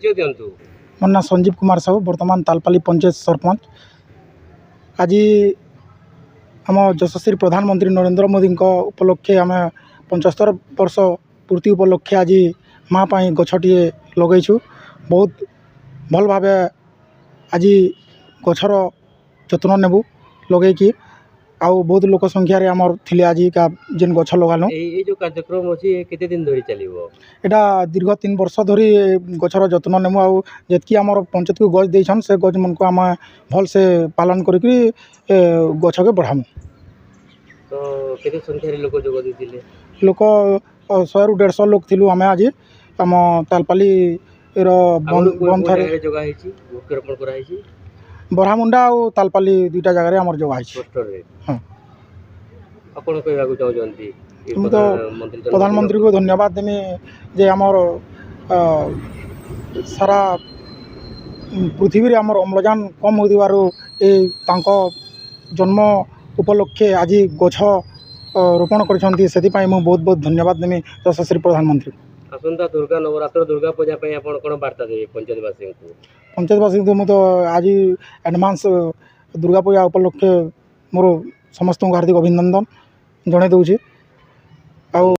दिंतु ମୋ ନାଁ ସଞ୍ଜୀବ କୁମାର ସାହୁ ବର୍ତ୍ତମାନ ତାଲପାଲି ପଞ୍ଚାୟତ ସରପଞ୍ଚ। ଆଜି ଆମ ଯଶସ୍ୱୀ ପ୍ରଧାନମନ୍ତ୍ରୀ ନରେନ୍ଦ୍ର ମୋଦିଙ୍କ ଉପଲକ୍ଷେ ଆମେ 75 ବର୍ଷ ପୂର୍ତ୍ତି ଉପଲକ୍ଷେ ଆଜି ମା ପାଇଁ ଗଛଟିଏ ଲଗାଇଛୁ। ବହୁତ ଭଲ ଭାବେ ଆଜି ଗଛର ଯତ୍ନ ନେବୁ ଲଗେଇକି। ଆଉ ବହୁତ ଲୋକ ସଂଖ୍ୟାରେ ଆମର ଥିଲେ ଆଜିକା ଯେନ୍ ଗଛ ଲଗାଲୁ। এই যে কার্যক্রম আছে কেতে দিন ধরে চালিব? এটা দীর্ঘ 3 ବର୍ଷ ଧରି ଗଛର ଯତ୍ନ ନେମୁ। ଆଉ ଯେତିକି ଆମର ପଞ୍ଚାୟତକୁ ଗଛ ଦେଇଛନ୍ ସେ ଗଛମାନଙ୍କୁ ଆମେ ଭଲସେ ପାଳନ କରିକି ଗଛକେ ବଢ଼ାମୁ। ତ କେତେ ସଂଖ୍ୟାରେ ଲୋକ ଯୋଗ ଦେଇଥିଲେ? ଲୋକ 100ରୁ 150 ଲୋକ ଥିଲୁ ଆମେ ଆଜି ଆମ ତାଲପାଲିର ବନ୍ଧରେ ଯୋଗା ହେଇଛି ବୃକ୍ଷରୋପଣ କରାହେଇଛି। ବରହାମୁଣ୍ଡା ଆଉ ତାଲପାଲି ଦୁଇଟା ଜାଗାରେ ଆମର ଯୋଗା ହେଇଛି। ହଁ, ଆପଣ କହିବାକୁ ଚାହୁଁଛନ୍ତି? ମୁଁ ତ ପ୍ରଧାନମନ୍ତ୍ରୀକୁ ଧନ୍ୟବାଦ ଦେମି ଯେ ଆମର ସାରା ପୃଥିବୀରେ ଆମର ଅମ୍ଳଜାନ କମ୍ ହେଉଥିବାରୁ ତାଙ୍କ ଜନ୍ମ ଉପଲକ୍ଷେ ଆଜି ଗଛ ରୋପଣ କରିଛନ୍ତି। ସେଥିପାଇଁ ମୁଁ ବହୁତ ବହୁତ ଧନ୍ୟବାଦ ଦେମି ଯଶସ୍ୱୀ ପ୍ରଧାନମନ୍ତ୍ରୀ। ଆସନ୍ତା ଦୁର୍ଗା ନବରାତ୍ର ଦୁର୍ଗା ପୂଜା ପାଇଁ ଆପଣ କ'ଣ ବାର୍ତ୍ତା ଦେବେ ପଞ୍ଚାୟତବାସୀଙ୍କୁ? ପଞ୍ଚାୟତବାସୀଙ୍କୁ ମୁଁ ତ ଆଜି ଆଡ଼ଭାନ୍ସ ଦୁର୍ଗା ପୂଜା ଉପଲକ୍ଷେ ମୋର ସମସ୍ତଙ୍କୁ ହାର୍ଦ୍ଦିକ ଅଭିନନ୍ଦନ ଜଣାଇ ଦେଉଛି। ଆଉ